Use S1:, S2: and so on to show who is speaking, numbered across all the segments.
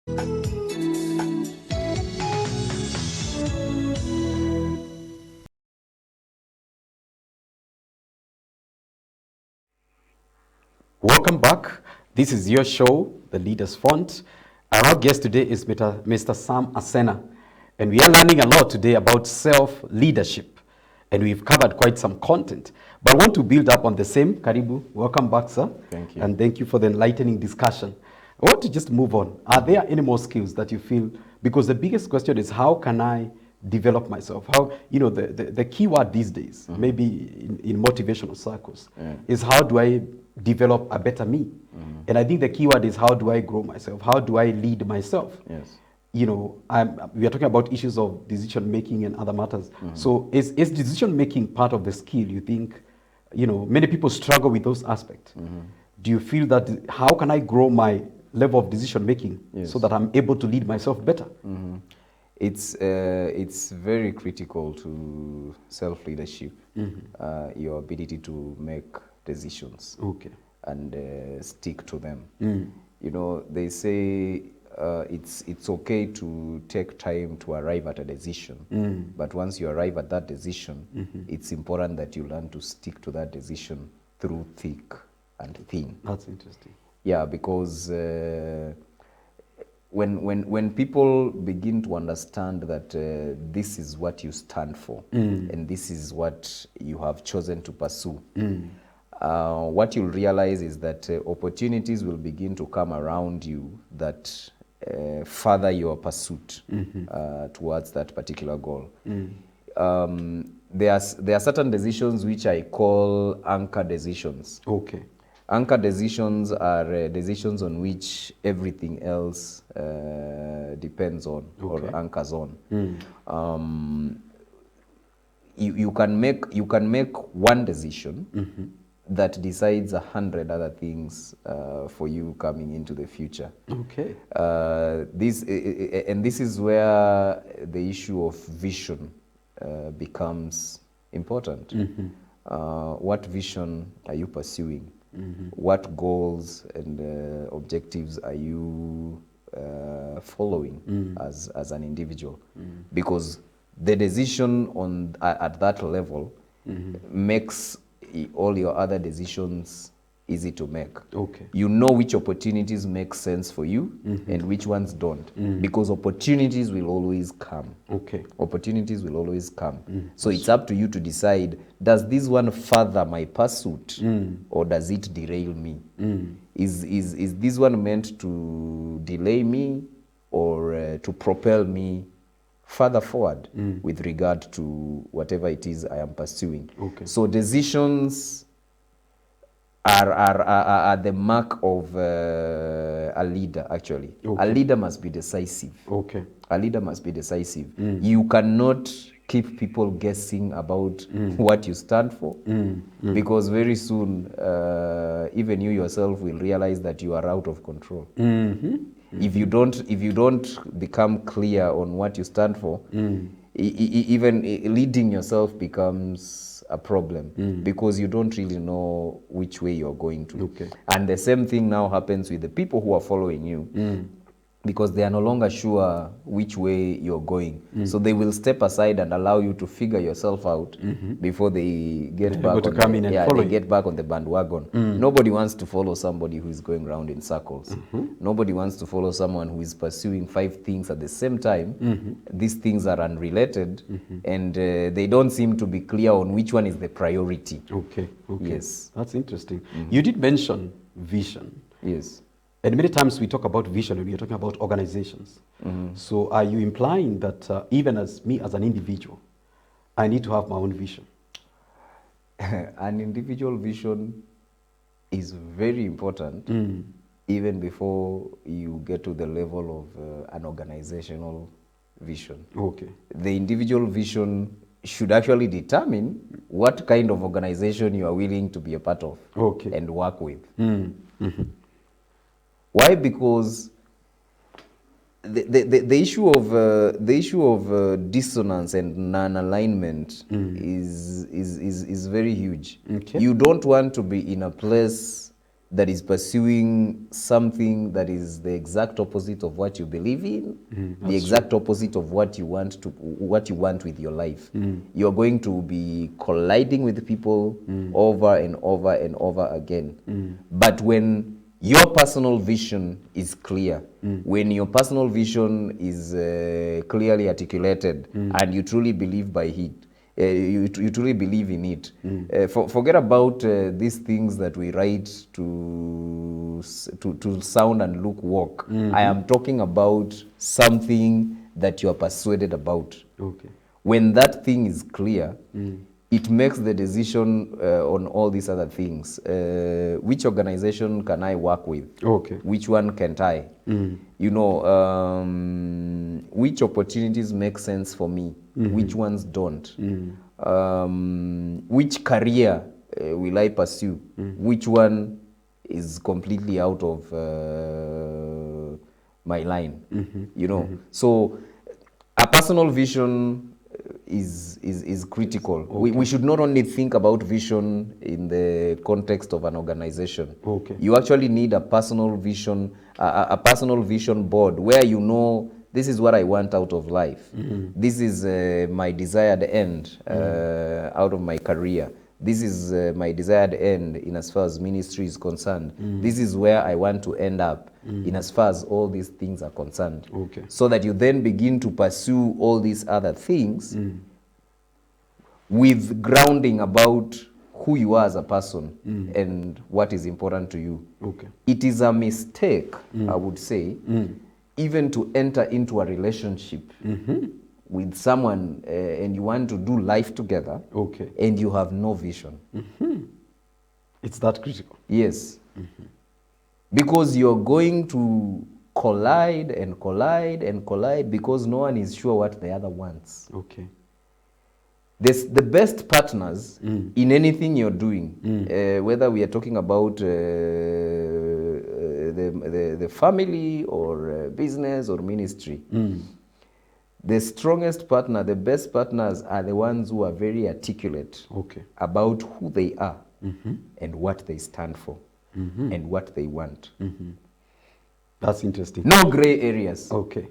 S1: Welcome back. This is your show, The Leaders Font. Our guest today is Mr. Sam Asena, and we are learning a lot today about self-leadership, and we've covered quite some content. But I want to build up on the same. Karibu, welcome back, sir.
S2: Thank you.
S1: And thank you for the enlightening discussion. I want to just move on. Are there any more skills that you feel, because the biggest question is, how can I develop myself? How, the key word these days, maybe in motivational circles, is how do I develop a better me? And I think the key word is, how do I grow myself? How do I lead myself?
S2: Yes.
S1: We are talking about issues of decision making and other matters. So is decision making part of the skill? You think, many people struggle with those aspects. Do you feel that, how can I grow my level of decision making so that I'm able to lead myself better?
S2: It's very critical to self-leadership, your ability to make decisions and stick to them. They say it's okay to take time to arrive at a decision, but once you arrive at that decision, it's important that you learn to stick to that decision through thick and thin.
S1: That's interesting.
S2: Yeah, because when people begin to understand that this is what you stand for and this is what you have chosen to pursue, what you'll realize is that opportunities will begin to come around you that further your pursuit towards that particular goal. There are certain decisions which I call anchor decisions.
S1: Okay.
S2: Anchor decisions are decisions on which everything else depends on or anchors on. You can make one decision that decides 100 other things for you coming into the future.
S1: Okay.
S2: This is where the issue of vision becomes important. What vision are you pursuing? What goals and objectives are you following as an individual? Because the decision at that level makes all your other decisions easy to make.
S1: Okay.
S2: You know which opportunities make sense for you and which ones don't, because opportunities will always come.
S1: Okay.
S2: Opportunities will always come. So it's up to you to decide, does this one further my pursuit or does it derail me? Is this one meant to delay me or to propel me further forward with regard to whatever it is I am pursuing?
S1: Okay.
S2: So decisions are the mark of a leader, actually.
S1: Okay.
S2: A leader must be decisive.
S1: Okay.
S2: A leader must be decisive. You cannot keep people guessing about what you stand for, because very soon even you yourself will realize that you are out of control. If you don't become clear on what you stand for, even leading yourself becomes a problem, because you don't really know which way you're going to.
S1: Okay.
S2: And the same thing now happens with the people who are following you, because they are no longer sure which way you're going. So they will step aside and allow you to figure yourself out before they get back on the bandwagon. Nobody wants to follow somebody who is going around in circles. Nobody wants to follow someone who is pursuing 5 things at the same time. These things are unrelated, and they don't seem to be clear on which one is the priority.
S1: Okay.
S2: Yes.
S1: That's interesting. You did mention vision.
S2: Yes.
S1: And many times we talk about vision and we are talking about organizations. So are you implying that even as me as an individual, I need to have my own vision?
S2: An individual vision is very important, even before you get to the level of an organizational vision.
S1: Okay.
S2: The individual vision should actually determine what kind of organization you are willing to be a part of and work with. Why? Because the issue of dissonance and non-alignment is very huge.
S1: Okay.
S2: You don't want to be in a place that is pursuing something that is the exact opposite of what you believe in, the exact opposite of what you want with your life, you're going to be colliding with people over and over and over again. But when your personal vision is clear, when your personal vision is clearly articulated, and you truly believe by it, you truly believe in it. Forget about these things that we write to sound and look work. I am talking about something that you are persuaded about.
S1: Okay.
S2: When that thing is clear, it makes the decision on all these other things. Which organization can I work with?
S1: Okay.
S2: Which one can't I? You know, which opportunities make sense for me? Which ones don't? Which career will I pursue? Which one is completely out of my line? You know, so a personal vision is critical.
S1: Okay.
S2: We should not only think about vision in the context of an organization.
S1: Okay.
S2: You actually need a personal vision, a personal vision board where you know, this is what I want out of life. This is my desired end out of my career. This is my desired end in as far as ministry is concerned. This is where I want to end up in as far as all these things are concerned.
S1: Okay.
S2: So that you then begin to pursue all these other things with grounding about who you are as a person and what is important to you.
S1: Okay.
S2: It is a mistake, I would say, even to enter into a relationship with someone and you want to do life together,
S1: Okay.
S2: and you have no vision.
S1: It's that critical.
S2: Yes. Because you're going to collide and collide and collide because no one is sure what the other wants.
S1: Okay.
S2: The best partners in anything you're doing, whether we are talking about the family or business or ministry, the strongest partner, the best partners are the ones who are very articulate
S1: Okay.
S2: about who they are and what they stand for and what they want.
S1: That's interesting.
S2: No gray areas.
S1: Okay.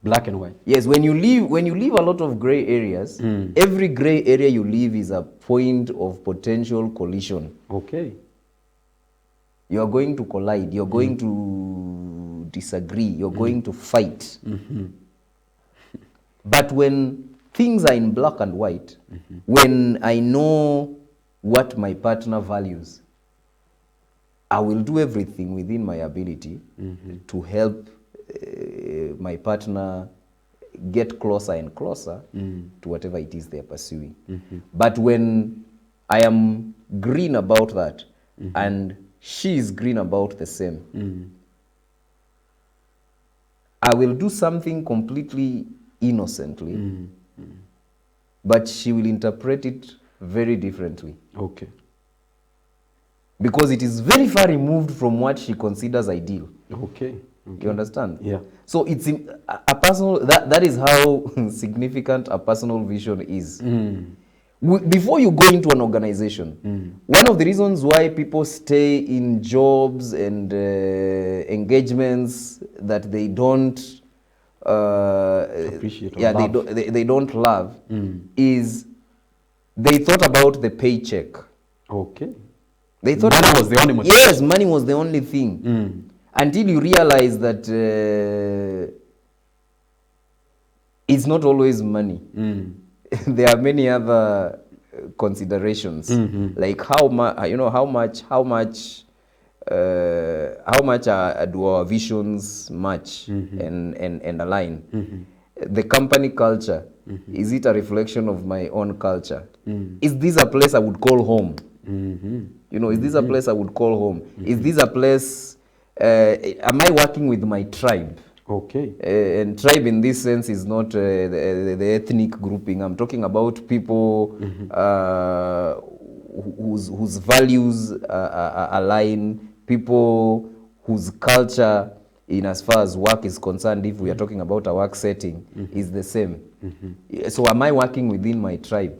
S1: Black and white.
S2: Yes, when you leave a lot of gray areas, every gray area you leave is a point of potential collision.
S1: Okay.
S2: You are going to collide, you're going to disagree, you're going to fight. But when things are in black and white, when I know what my partner values, I will do everything within my ability to help my partner get closer and closer to whatever it is they're pursuing. But when I am green about that and she is green about the same, I will do something completely innocently, but she will interpret it very differently.
S1: Okay.
S2: Because it is very far removed from what she considers ideal.
S1: Okay.
S2: You understand?
S1: Yeah.
S2: So it's a personal, that is how significant a personal vision is. Before you go into an organization, one of the reasons why people stay in jobs and engagements that they don't
S1: appreciate or love.
S2: they don't love is they thought about the paycheck.
S1: Okay.
S2: They thought
S1: money was the only motivation.
S2: Yes, money was the only thing. Until you realize that it's not always money. There are many other considerations, like how much, how much do our visions match and align. The company culture, is it a reflection of my own culture? Is this a place I would call home? Is this a place I would call home? Is this a place, am I working with my tribe?
S1: Okay.
S2: And tribe in this sense is not the ethnic grouping. I'm talking about people whose values align, people whose culture, in as far as work is concerned, if we are talking about a work setting, is the same. So am I working within my tribe?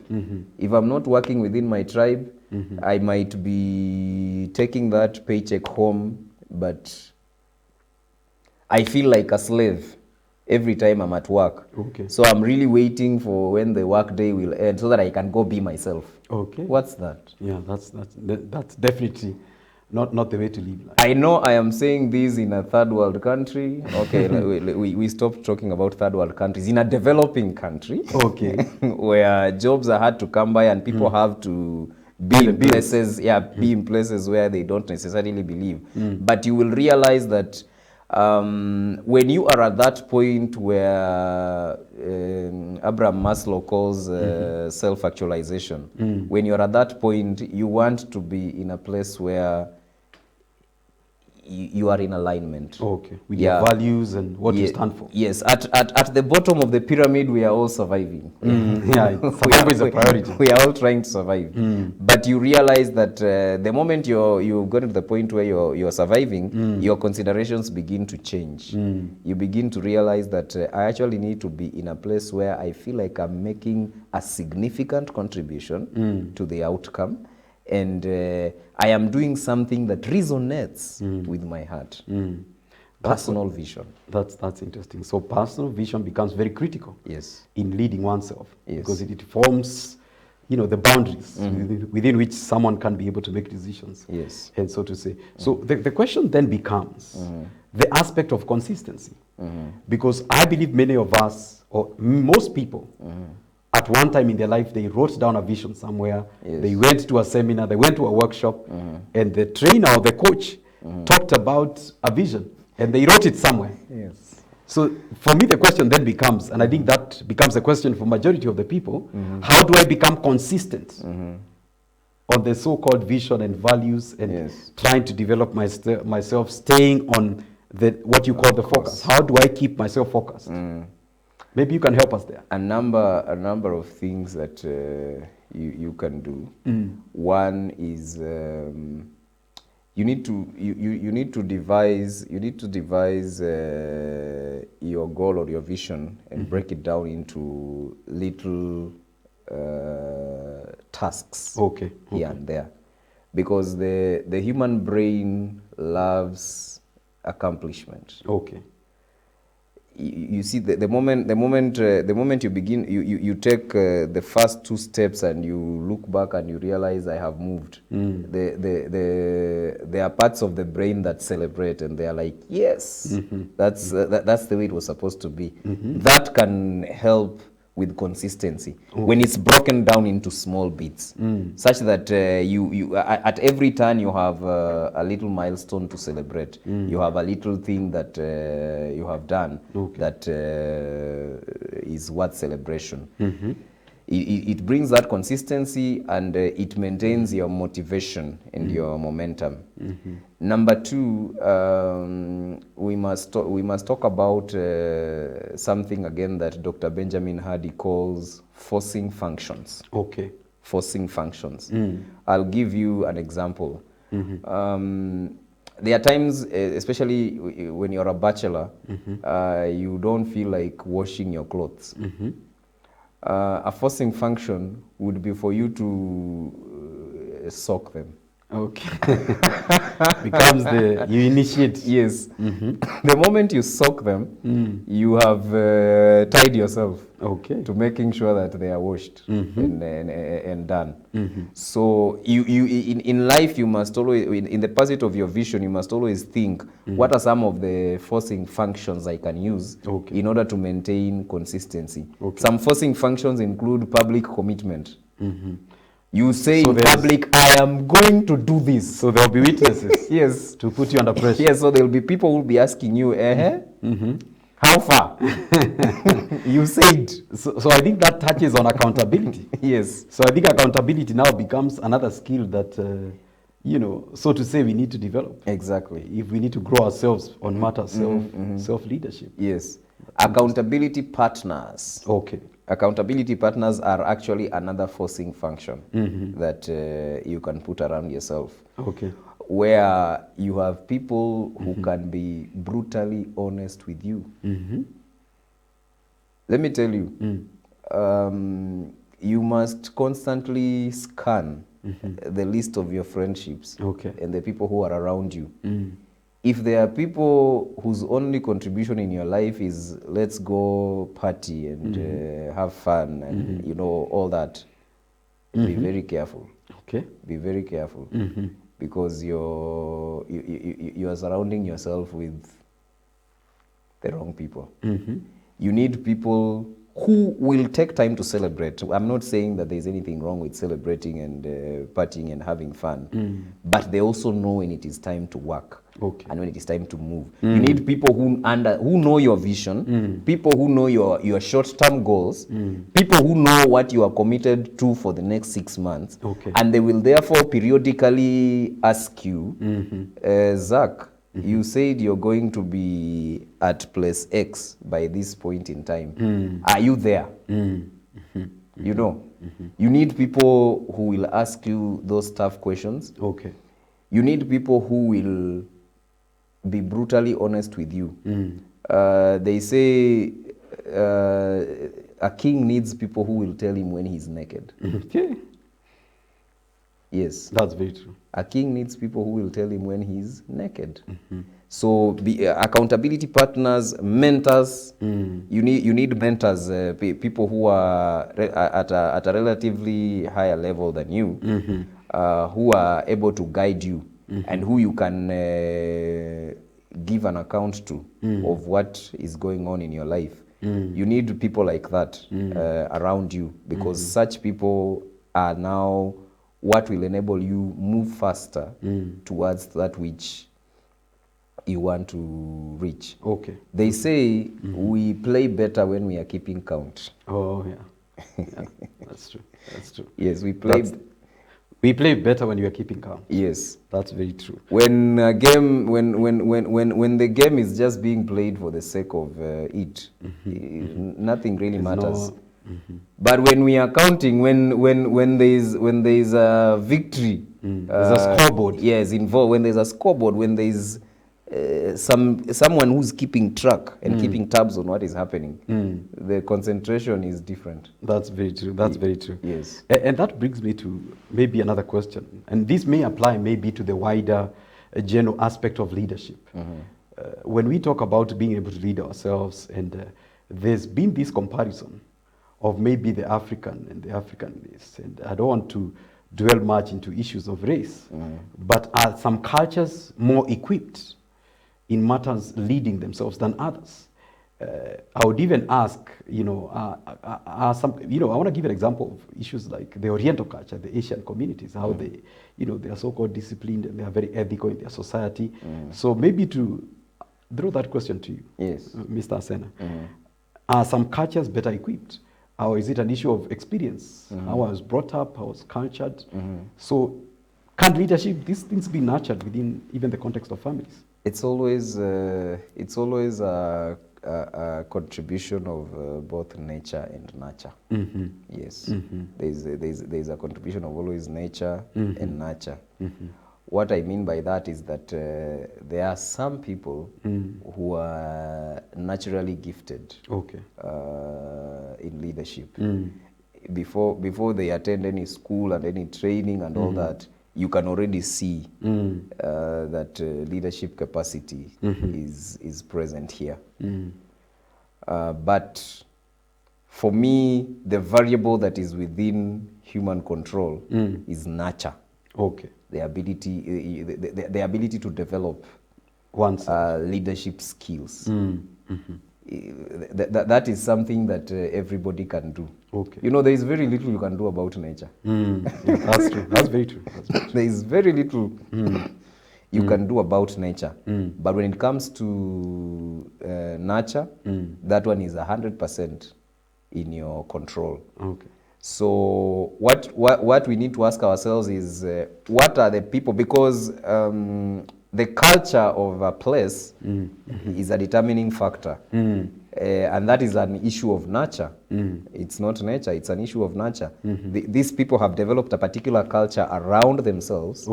S2: If I'm not working within my tribe, I might be taking that paycheck home, but I feel like a slave every time I'm at work.
S1: Okay.
S2: So I'm really waiting for when the work day will end so that I can go be myself.
S1: Okay.
S2: What's that?
S1: Yeah, that's definitely not the way to live life.
S2: I know I am saying this in a third world country. Okay, we stopped talking about third world countries. In a developing country,
S1: Okay.
S2: where jobs are hard to come by and people have to be in places, be in places where they don't necessarily believe. But you will realize that when you are at that point where Abraham Maslow calls self-actualization, when you're at that point, you want to be in a place where you are in alignment.
S1: Okay. With your values and what you stand for.
S2: Yes. At the bottom of the pyramid, we are all surviving.
S1: Yeah, survival is a priority.
S2: We are all trying to survive. But you realize that the moment you've got to the point where you're surviving, your considerations begin to change. You begin to realize that I actually need to be in a place where I feel like I'm making a significant contribution to the outcome. And I am doing something that resonates with my heart. Personal vision.
S1: That's interesting. So personal vision becomes very critical.
S2: Yes.
S1: In leading oneself.
S2: Yes.
S1: Because it forms, the boundaries within which someone can be able to make decisions.
S2: Yes.
S1: And so to say. So the question then becomes the aspect of consistency. Because I believe many of us, or most people, at one time in their life, they wrote down a vision somewhere.
S2: Yes.
S1: They went to a seminar, they went to a workshop, and the trainer or the coach talked about a vision, and they wrote it somewhere.
S2: Yes.
S1: So for me, the question then becomes, and I think that becomes a question for majority of the people, how do I become consistent on the so-called vision and values and trying to develop myself, staying on what you call the focus? How do I keep myself focused? Maybe you can help us there.
S2: A number of things that you can do. One is you need to devise your goal or your vision and break it down into little tasks.
S1: Okay.
S2: Here and there, because the human brain loves accomplishment.
S1: Okay.
S2: You see, the moment you begin, you take the first two steps and you look back and you realize I have moved. There are parts of the brain that celebrate and they are like, yes, that's the way it was supposed to be. That can help with consistency when it's broken down into small bits, such that you at every turn you have a little milestone to celebrate. You have a little thing that you have done that is worth celebration. It brings that consistency and it maintains your motivation and your momentum. Number two, we must talk about something again that Dr. Benjamin Hardy calls forcing functions.
S1: Okay.
S2: Forcing functions. I'll give you an example. There are times, especially when you're a bachelor, you don't feel like washing your clothes. A forcing function would be for you to soak them.
S1: Okay. Becomes you initiate.
S2: Yes. The moment you soak them, you have tied yourself to making sure that they are washed and done. So you in life, you must always, in the pursuit of your vision, you must always think, what are some of the forcing functions I can use in order to maintain consistency? Some forcing functions include public commitment. You say in public, I am going to do this.
S1: So there will be witnesses.
S2: Yes.
S1: To put you under pressure.
S2: Yes, so there will be people who will be asking you, how far? You said.
S1: So I think that touches on accountability.
S2: Yes.
S1: So I think accountability now becomes another skill that, so to say, we need to develop.
S2: Exactly.
S1: If we need to grow ourselves on matters self-leadership.
S2: Yes. Accountability partners.
S1: Okay.
S2: Accountability partners are actually another forcing function that you can put around yourself.
S1: Okay.
S2: Where you have people who can be brutally honest with you. Let me tell you, you must constantly scan the list of your friendships
S1: Okay.
S2: and the people who are around you. If there are people whose only contribution in your life is let's go party and have fun and you know all that, be very careful.
S1: Okay.
S2: Be very careful because you are surrounding yourself with the wrong people. You need people who will take time to celebrate. I'm not saying that there's anything wrong with celebrating and partying and having fun, but they also know when it is time to work.
S1: Okay.
S2: And when it is time to move. You need people who know your vision, people who know your short-term goals, people who know what you are committed to for the next 6 months.
S1: Okay.
S2: And they will therefore periodically ask you, Zach, you said you're going to be at place X by this point in time. Are you there? You know, you need people who will ask you those tough questions.
S1: Okay.
S2: You need people who will be brutally honest with you. They say a king needs people who will tell him when he's naked.
S1: Okay.
S2: Yes.
S1: That's very true.
S2: A king needs people who will tell him when he's naked. So accountability partners, mentors. You need mentors, people who are at a relatively higher level than you, who are able to guide you and who you can give an account to of what is going on in your life. You need people like that around you because such people are now what will enable you move faster towards that which you want to reach.
S1: Okay.
S2: They say we play better when we are keeping count.
S1: Oh, yeah. Yeah, that's true. That's true.
S2: Yes, we play.
S1: We play better when you are keeping count.
S2: Yes,
S1: that's very true.
S2: When a game, when the game is just being played for the sake of it, nothing really matters. But when we are counting, when there is a victory,
S1: there's a scoreboard.
S2: Yes, involved. When there's a scoreboard, when there is someone who's keeping track and keeping tabs on what is happening, the concentration is different.
S1: That's very true. That's very true.
S2: Yes.
S1: And that brings me to maybe another question, and this may apply maybe to the wider general aspect of leadership. When we talk about being able to lead ourselves, and there's been this comparison of maybe the African and the Africanness, and I don't want to dwell much into issues of race, but are some cultures more equipped in matters leading themselves than others? I would even ask, some, I want to give an example of issues like the Oriental culture, the Asian communities, how they, they are so-called disciplined and they are very ethical in their society. So maybe to throw that question to you,
S2: yes,
S1: Mr. Asena, are some cultures better equipped? Or is it an issue of experience? How I was brought up, how I was cultured. So can leadership, these things be nurtured within even the context of families?
S2: It's always a contribution of both nature and nurture. Yes, there's a contribution of always nature and nurture. What I mean by that is that there are some people who are naturally gifted in leadership. Before they attend any school and any training and all that, you can already see that leadership capacity is present here. But for me, the variable that is within human control is nurture.
S1: Okay.
S2: The ability to develop leadership skills. That is something that everybody can do.
S1: Okay.
S2: There is very little you can do about nature.
S1: Yeah, that's true. That's very true.
S2: There is very little you can do about nature. But when it comes to nurture, that one is 100% in your control.
S1: Okay.
S2: So what we need to ask ourselves is what are the people, because the culture of a place is a determining factor. And that is an issue of nurture. It's not nature, it's an issue of nurture. These people have developed a particular culture around themselves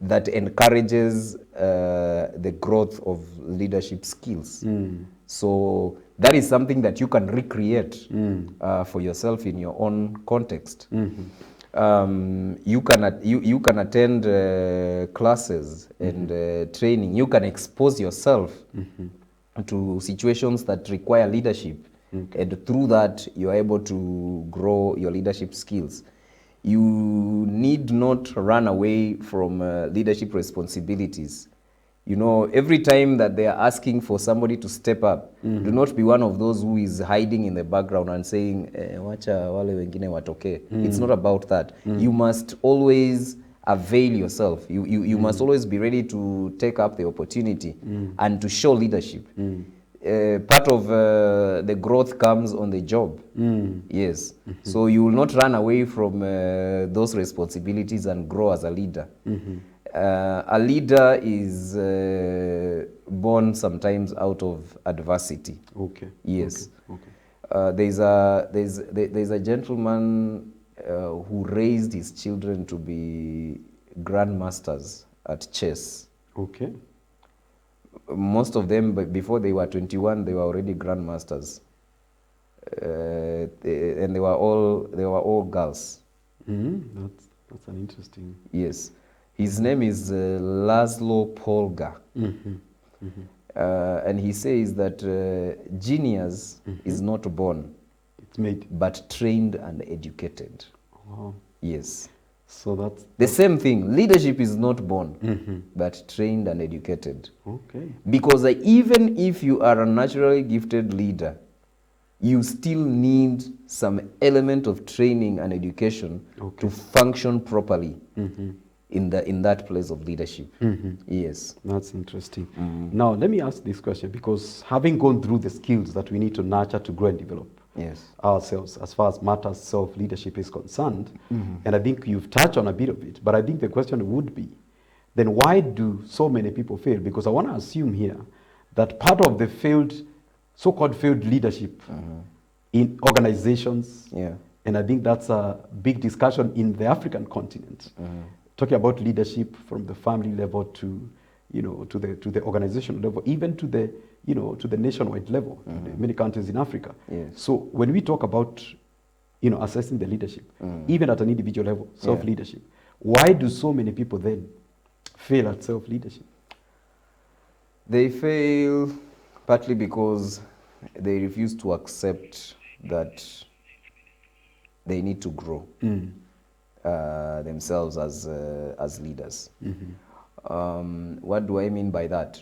S2: that encourages the growth of leadership skills. So that is something that you can recreate for yourself in your own context. You can attend classes and training. You can expose yourself to situations that require leadership, and through that you are able to grow your leadership skills. You need not run away from leadership responsibilities. You know, every time that they are asking for somebody to step up, do not be one of those who is hiding in the background and saying, wacha wale wengine watoke. It's not about that. You must always avail yourself. You must always be ready to take up the opportunity and to show leadership. Part of the growth comes on the job. Yes. So you will not run away from those responsibilities and grow as a leader. A leader is born sometimes out of adversity.
S1: Okay.
S2: Yes.
S1: Okay.
S2: There's a gentleman who raised his children to be grandmasters at chess.
S1: Okay.
S2: Most of them, before they were 21, they were already grandmasters, and they were all girls.
S1: That's an interesting.
S2: Yes. His name is Laszlo Polgar. And he says that genius is not born,
S1: It's made.
S2: but trained and educated.
S1: Wow.
S2: Yes.
S1: So that's
S2: The same thing. Leadership is not born, but trained and educated.
S1: okay.
S2: Because even if you are a naturally gifted leader, you still need some element of training and education to function properly in that place of leadership. Yes.
S1: That's interesting. Now, let me ask this question, because having gone through the skills that we need to nurture to grow and develop ourselves as far as matters self-leadership is concerned, and I think you've touched on a bit of it, but I think the question would be, then why do so many people fail? Because I want to assume here that part of the so-called failed leadership in organizations, and I think that's a big discussion in the African continent, talking about leadership from the family level to, to the organizational level, even to the, to the nationwide level, in many countries in Africa. So when we talk about, assessing the leadership, even at an individual level, self-leadership, why do so many people then fail at self-leadership?
S2: They fail partly because they refuse to accept that they need to grow themselves as leaders. What do I mean by that?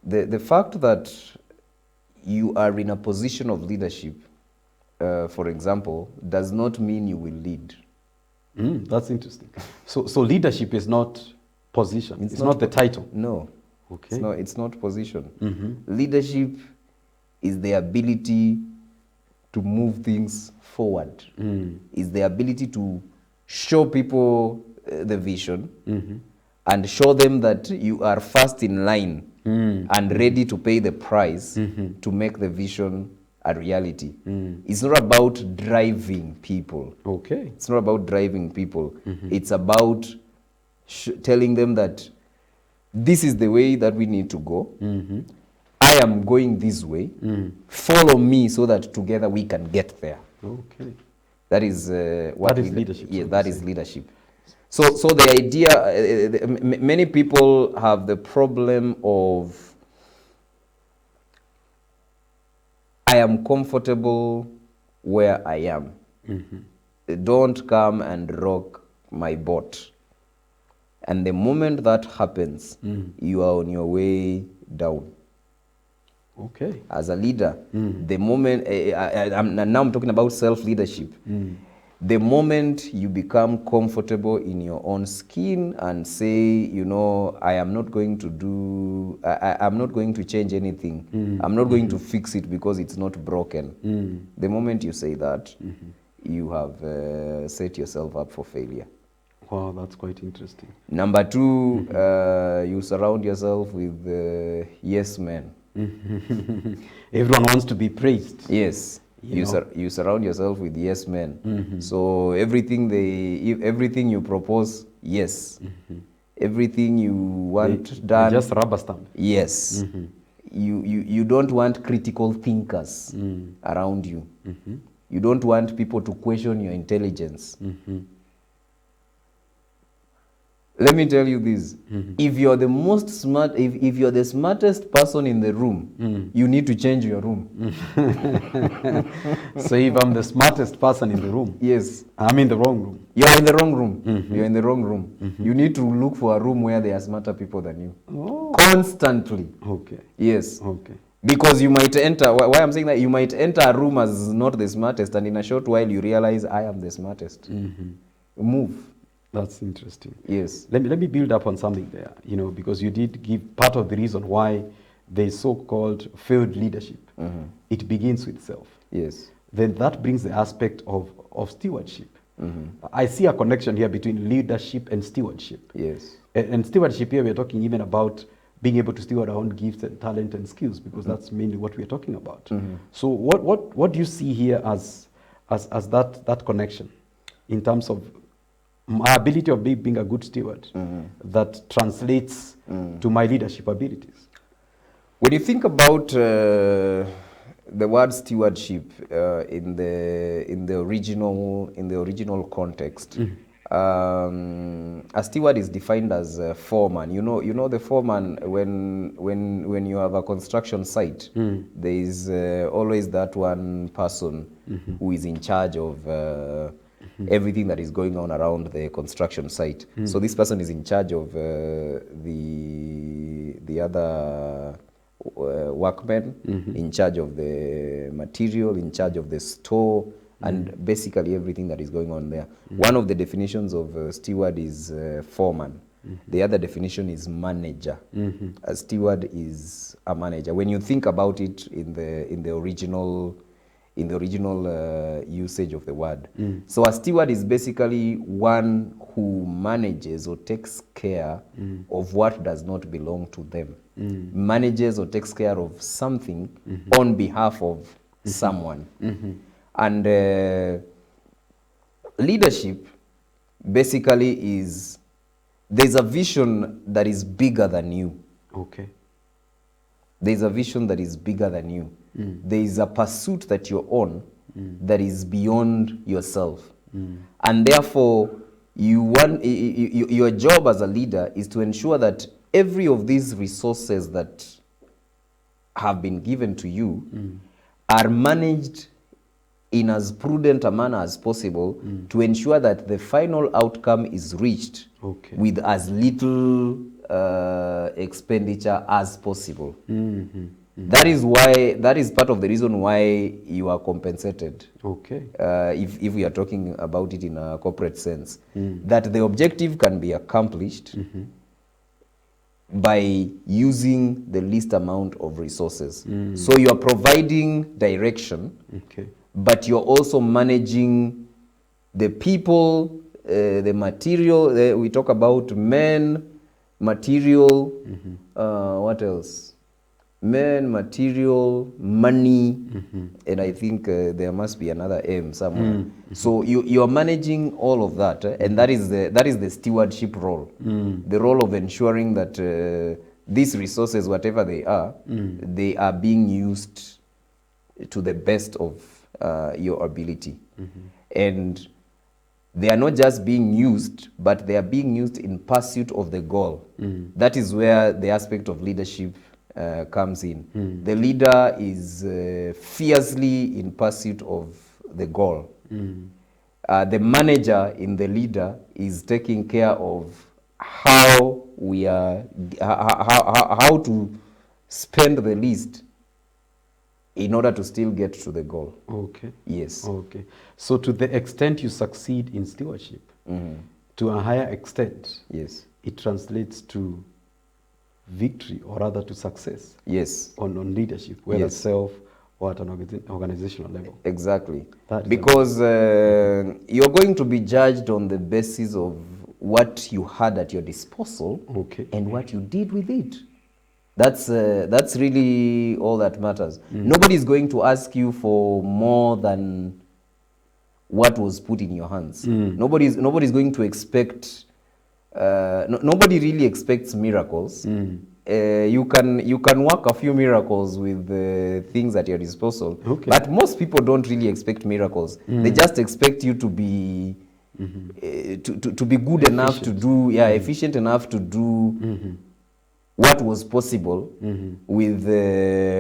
S2: The fact that you are in a position of leadership, for example, does not mean you will lead.
S1: That's interesting. So leadership is not position. It's not the title.
S2: No.
S1: Okay.
S2: It's not position. Leadership is the ability to move things forward. Is the ability to show people the vision and show them that you are first in line and ready to pay the price to make the vision a reality. It's not about driving people.
S1: Okay.
S2: It's not about driving people. It's about telling them that this is the way that we need to go. I am going this way. Follow me so that together we can get there.
S1: Okay.
S2: That is what
S1: is leadership.
S2: Yeah, that is leadership. So the idea, many people have the problem of, I am comfortable where I am. Don't come and rock my boat. And the moment that happens, you are on your way down.
S1: Okay.
S2: As a leader, the moment, now I'm talking about self-leadership. The moment you become comfortable in your own skin and say, I am not going to I'm not going to change anything. I'm not going to fix it because it's not broken. The moment you say that, you have set yourself up for failure.
S1: Wow, that's quite interesting.
S2: Number two, you surround yourself with yes men.
S1: Everyone wants to be praised.
S2: Yes. You surround yourself with yes men. So everything you propose, yes. Everything you want done,
S1: they just rubber stamp.
S2: yes. You don't want critical thinkers around you. You don't want people to question your intelligence. Let me tell you this. If you're the most smart, if you're the smartest person in the room, you need to change your room.
S1: So if I'm the smartest person in the room,
S2: Yes.
S1: I'm in the wrong room.
S2: You're in the wrong room. You're in the wrong room. You need to look for a room where there are smarter people than you.
S1: Oh.
S2: Constantly.
S1: Okay.
S2: Yes.
S1: Okay.
S2: Because you might enter, why I'm saying that, you might enter a room as not the smartest, and in a short while you realize, I am the smartest. Move.
S1: That's interesting.
S2: Yes.
S1: Let me build up on something there, because you did give part of the reason why there's so-called failed leadership. It begins with self.
S2: Yes.
S1: Then that brings the aspect of stewardship. I see a connection here between leadership and stewardship.
S2: Yes.
S1: And stewardship here, we're talking even about being able to steward our own gifts and talent and skills, because that's mainly what we're talking about. So what do you see here as that connection in terms of my ability of being a good steward that translates to my leadership abilities?
S2: When you think about the word stewardship in the original context, a steward is defined as a foreman. You know the foreman, when you have a construction site, there is always that one person who is in charge of everything that is going on around the construction site. So this person is in charge of the other workmen, in charge of the material, in charge of the store, and basically everything that is going on there. One of the definitions of steward is foreman. The other definition is manager. A steward is a manager. When you think about it in the original usage of the word. So a steward is basically one who manages or takes care of what does not belong to them. Manages or takes care of something on behalf of someone. And leadership basically is, there's a vision that is bigger than you.
S1: Okay.
S2: There's a vision that is bigger than you. There is a pursuit that you're on that is beyond yourself. And therefore, your job as a leader is to ensure that every of these resources that have been given to you are managed in as prudent a manner as possible to ensure that the final outcome is reached with as little expenditure as possible. That is part of the reason why you are compensated.
S1: Okay.
S2: If we are talking about it in a corporate sense, that the objective can be accomplished by using the least amount of resources. So you are providing direction, but you're also managing the people, the material. We talk about men, material, what else? Men, material, money, and I think there must be another M somewhere. So you're managing all of that, and that is the stewardship role, the role of ensuring that these resources, whatever they are being used to the best of your ability, and they are not just being used, but they are being used in pursuit of the goal. That is where the aspect of leadership comes in. The leader is fiercely in pursuit of the goal. The manager in the leader is taking care of how to spend the least in order to still get to the goal.
S1: Okay.
S2: Yes.
S1: Okay. So to the extent you succeed in stewardship, to a higher extent,
S2: yes,
S1: it translates to victory, or rather to success.
S2: Yes.
S1: On leadership, whether self or at an organizational level.
S2: Exactly. Because you're going to be judged on the basis of what you had at your disposal and what you did with it. That's really all that matters. Nobody's going to ask you for more than what was put in your hands. Nobody's going to expect. Nobody really expects miracles. you can work a few miracles with the things at your disposal.
S1: Okay.
S2: But most people don't really expect miracles. They just expect you to be to be good enough to do, efficient enough to do what was possible with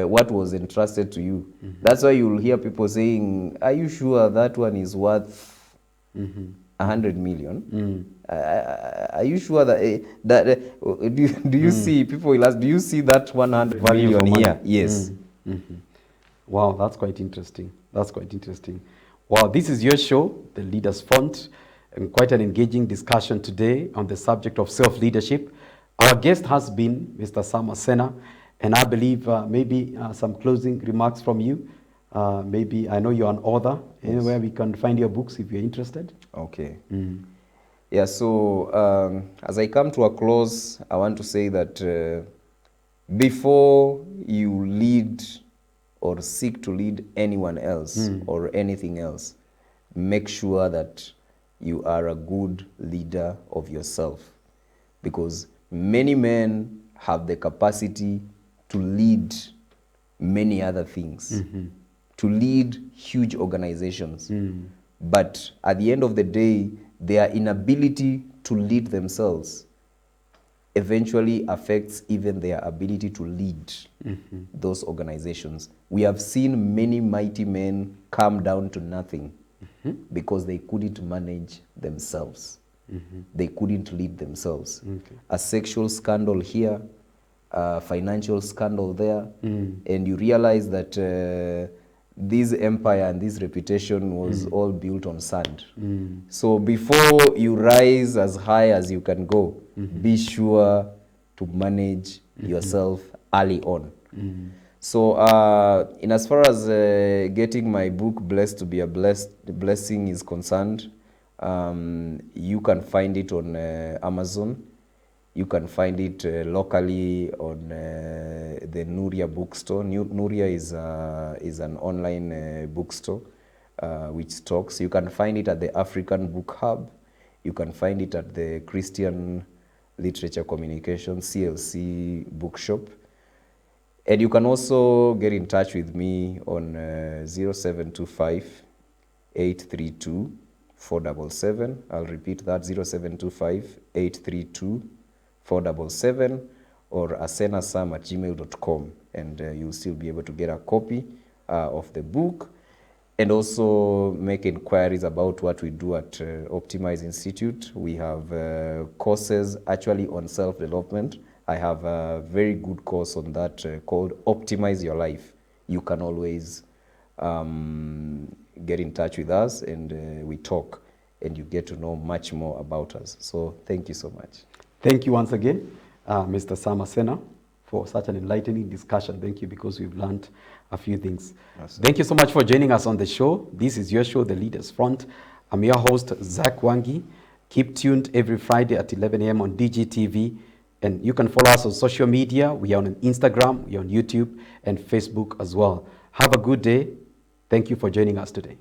S2: what was entrusted to you. That's why you'll hear people saying, "Are you sure that one is worth 100 million? Are you sure that do you see people will ask, do you see that 100
S1: Value for
S2: million
S1: money.
S2: here?" Yes.
S1: Wow, that's quite interesting. That's quite interesting. Wow, this is your show, The Leaders Font, and quite an engaging discussion today on the subject of self-leadership. Our guest has been Mr. Sam Asena, and I believe maybe some closing remarks from you. Maybe, I know you're an author. Anywhere we can find your books if you're interested.
S2: Okay. Yeah, so as I come to a close, I want to say that before you lead or seek to lead anyone else or anything else, make sure that you are a good leader of yourself. Because many men have the capacity to lead many other things, to lead huge organizations. But at the end of the day, their inability to lead themselves eventually affects even their ability to lead those organizations. We have seen many mighty men come down to nothing because they couldn't manage themselves. They couldn't lead themselves. A sexual scandal here, a financial scandal there, and you realize that this empire and this reputation was all built on sand. So before you rise as high as you can go, be sure to manage yourself early on. So in as far as getting my book, Blessed to be a Blessing, is concerned, you can find it on Amazon. You can find it locally on the Nuria bookstore. Nuria is an online bookstore which stocks. You can find it at the African Book Hub. You can find it at the Christian Literature Communication, CLC bookshop. And you can also get in touch with me on 0725 832 477. I'll repeat that, 0725 832 477, or asenasam@gmail.com, and you'll still be able to get a copy of the book, and also make inquiries about what we do at Optimize Institute. We have courses actually on self-development. I have a very good course on that called Optimize Your Life. You can always get in touch with us, and we talk, and you get to know much more about us. So thank you so much.
S1: Thank you once again, Mr. Sam Asena, for such an enlightening discussion. Thank you, because we've learned a few things.
S2: Yes,
S1: thank you so much for joining us on the show. This is your show, The Leaders Front. I'm your host, Zach Wangi. Keep tuned every Friday at 11 a.m. on DGTV. And you can follow us on social media. We are on Instagram, we are on YouTube, and Facebook as well. Have a good day. Thank you for joining us today.